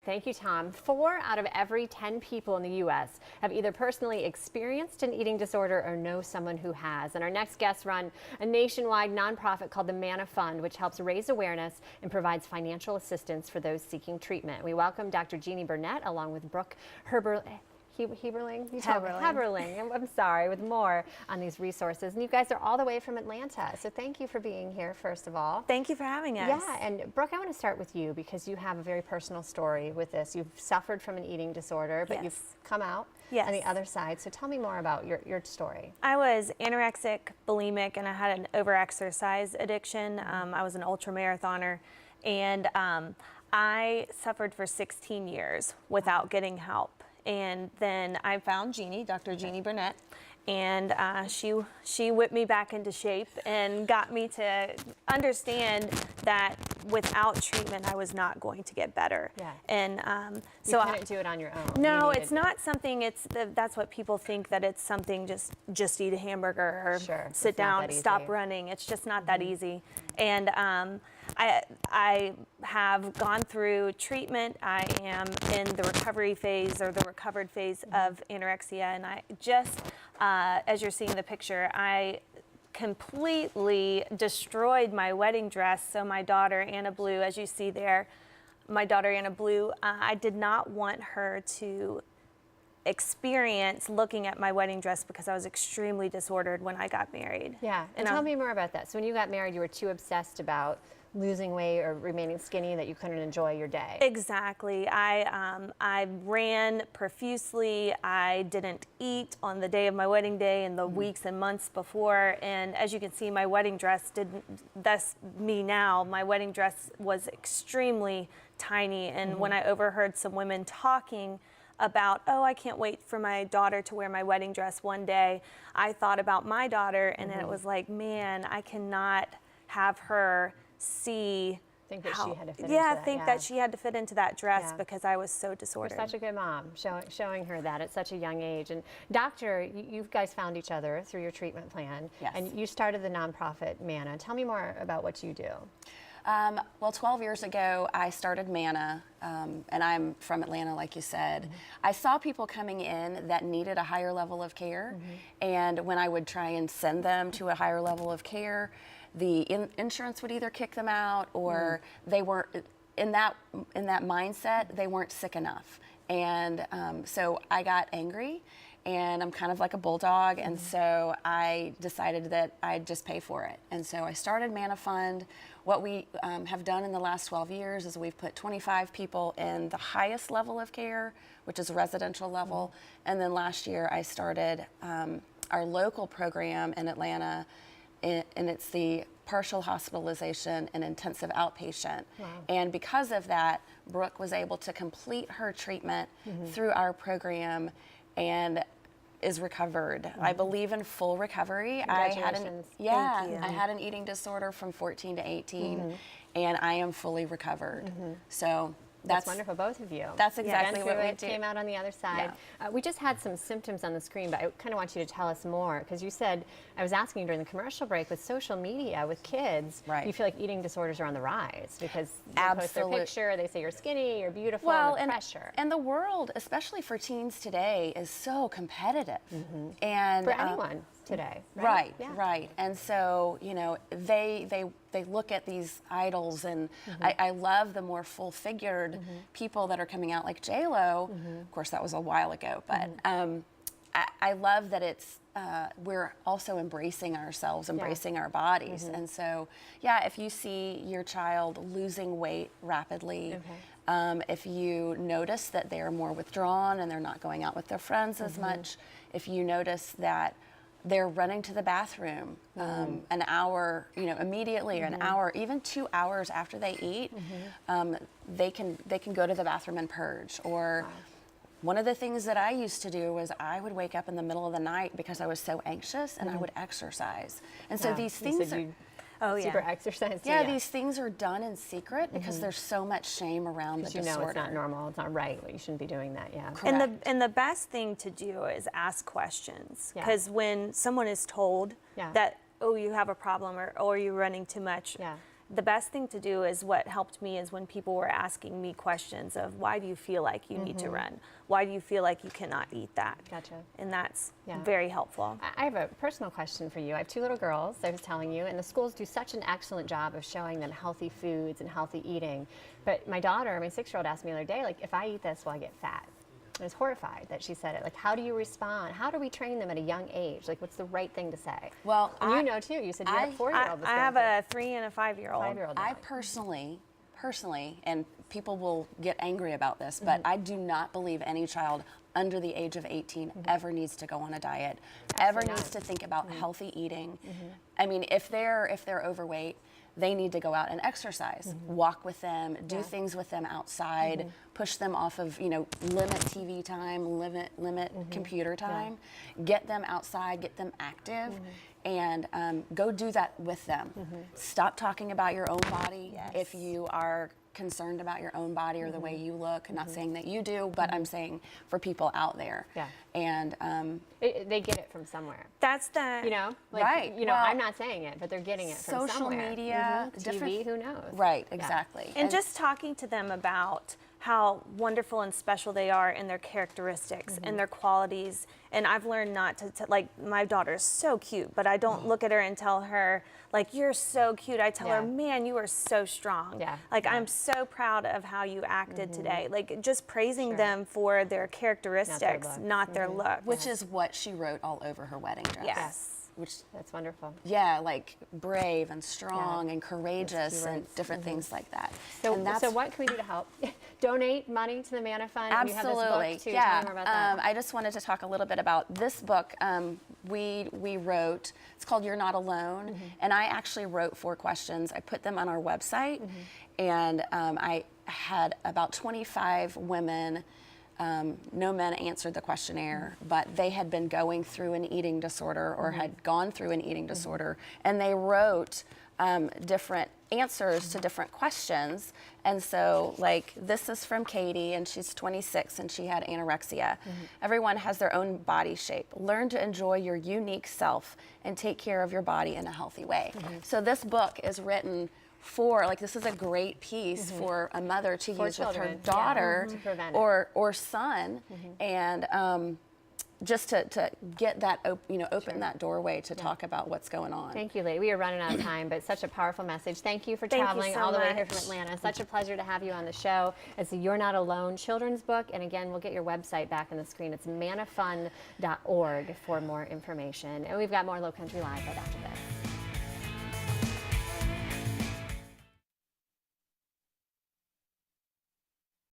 Thank you, Tom. 4 out of every 10 people in the U.S. have either personally experienced an eating disorder or know someone who has. And our next guests run a nationwide nonprofit called the Manna Fund, which helps raise awareness and provides financial assistance for those seeking treatment. We welcome Dr. Jeannie Burnett along with Brooke Heberling, I'm sorry, with more on these resources. And you guys are all the way from Atlanta, so thank you for being here, first of all. Thank you for having us. Yeah, and Brooke, I want to start with you because you have a very personal story with this. You've suffered from an eating disorder, but you've come out on the other side. So tell me more about your story. I was anorexic, bulimic, and I had an overexercise addiction. I was an ultramarathoner, and I suffered for 16 years without getting help. And then I found Jeannie, Dr. Jeannie Burnett, and she whipped me back into shape and got me to understand that without treatment, I was not going to get better. Yeah. And so you couldn't do it on your own. No, it's not something. That's what people think, that it's something. Just eat a hamburger or sit down, stop running. It's just not that easy. And I have gone through treatment. I am in the recovery phase, or the recovered phase of anorexia, and I just, as you're seeing the picture, I completely destroyed my wedding dress. So my daughter, Anna Blue, as you see there, my daughter, Anna Blue, I did not want her to experience looking at my wedding dress because I was extremely disordered when I got married. Yeah, and tell me more about that. So when you got married, you were too obsessed about losing weight or remaining skinny that you couldn't enjoy your day. Exactly. I ran profusely. I didn't eat on the day of my wedding day and the weeks and months before. And as you can see, my wedding dress didn't, that's me now. My wedding dress was extremely tiny. And when I overheard some women talking about, oh, I can't wait for my daughter to wear my wedding dress one day, I thought about my daughter, and then it was like, man, I cannot have her think that she had to fit into that. That she had to fit into that dress because I was so disordered. You're such a good mom, showing her that at such a young age. And doctor, you guys found each other through your treatment plan, and you started the nonprofit Manna. Tell me more about what you do. Well, 12 years ago, I started Manna, and I'm from Atlanta, like you said. I saw people coming in that needed a higher level of care, and when I would try and send them to a higher level of care, the insurance would either kick them out, or they weren't in that mindset. They weren't sick enough, and so I got angry. And I'm kind of like a bulldog, and so I decided that I'd just pay for it. And so I started Manna Fund. What we have done in the last 12 years is we've put 25 people in the highest level of care, which is residential level. And then last year I started our local program in Atlanta, and it's the partial hospitalization and intensive outpatient. And because of that, Brooke was able to complete her treatment through our program and is recovered. I believe in full recovery. I had an eating disorder from 14 to 18, and I am fully recovered. So that's wonderful, both of you. That's exactly what we came out on the other side. We just had some symptoms on the screen, but I kind of want you to tell us more, because you said, I was asking you during the commercial break, with social media, with kids, you feel like eating disorders are on the rise because they post their picture, they say you're skinny, you're beautiful, and pressure. And the world, especially for teens today, is so competitive. And for anyone today, right? Right. And so, you know, they look at these idols, and I love the more full-figured people that are coming out, like J-Lo. Of course, that was a while ago, but I love that it's we're also embracing ourselves, embracing our bodies. And so, if you see your child losing weight rapidly, if you notice that they're more withdrawn and they're not going out with their friends as much, if you notice that they're running to the bathroom an hour, immediately, or an hour, even 2 hours after they eat, they can go to the bathroom and purge. Or one of the things that I used to do was I would wake up in the middle of the night because I was so anxious, and I would exercise. And so these things are super exercise. These things are done in secret because there's so much shame around the disorder. It's not normal, it's not right, you shouldn't be doing that, Correct. And the best thing to do is ask questions, because when someone is told that, oh, you have a problem, or you're running too much, the best thing to do is what helped me is when people were asking me questions of why do you feel like you need to run? Why do you feel like you cannot eat that? Gotcha. And that's very helpful. I have a personal question for you. I have 2 little girls, I was telling you, and the schools do such an excellent job of showing them healthy foods and healthy eating. But my daughter, my 6-year-old, asked me the other day, like, if I eat this, will I get fat? I was horrified that she said it. Like, how do you respond? How do we train them at a young age? Like, what's the right thing to say? Well, and you know too. You said you have a 4-year-old. I have a 3 and a 5-year-old. 5-year-old. I personally, and people will get angry about this, but I do not believe any child under the age of 18 ever needs to go on a diet, ever needs to think about healthy eating. I mean, if they're overweight, they need to go out and exercise, walk with them, do things with them outside, push them off of, limit TV time, limit computer time, get them outside, get them active, and go do that with them. Stop talking about your own body if you are concerned about your own body or the way you look. I'm not saying that you do, but I'm saying for people out there. Yeah. And they get it from somewhere. That's the right. Well, I'm not saying it, but they're getting it from social somewhere. media, TV, who knows? Right, exactly. And just talking to them about how wonderful and special they are in their characteristics and their qualities. And I've learned not to like, my daughter's so cute, but I don't look at her and tell her, like, you're so cute. I tell her, man, you are so strong. Like, I'm so proud of how you acted today. Like, just praising them for their characteristics, not their looks. Which is what she wrote all over her wedding dress. Yes. Which, that's wonderful. Yeah, like brave and strong and courageous and different things like that. So what can we do to help? Donate money to the Manna Fund. Absolutely. You have this book too. Yeah. Tell me more about that. I just wanted to talk a little bit about this book we wrote. It's called You're Not Alone. And I actually wrote 4 questions. I put them on our website. And I had about 25 women. No men answered the questionnaire, but they had been going through an eating disorder or had gone through an eating disorder, and they wrote different answers to different questions. And so, like, this is from Katie, and she's 26, and she had anorexia. Everyone has their own body shape. Learn to enjoy your unique self and take care of your body in a healthy way. So this book is written this is a great piece for a mother to use with her daughter or son, and just to get that, open that doorway to talk about what's going on. Thank you, lady. We are running out of time, but such a powerful message. Thank you for traveling all the way here from Atlanta. Such a pleasure to have you on the show. It's the You're Not Alone children's book, and again, we'll get your website back on the screen. It's mannafund.org for more information. And we've got more Lowcountry Live right after this.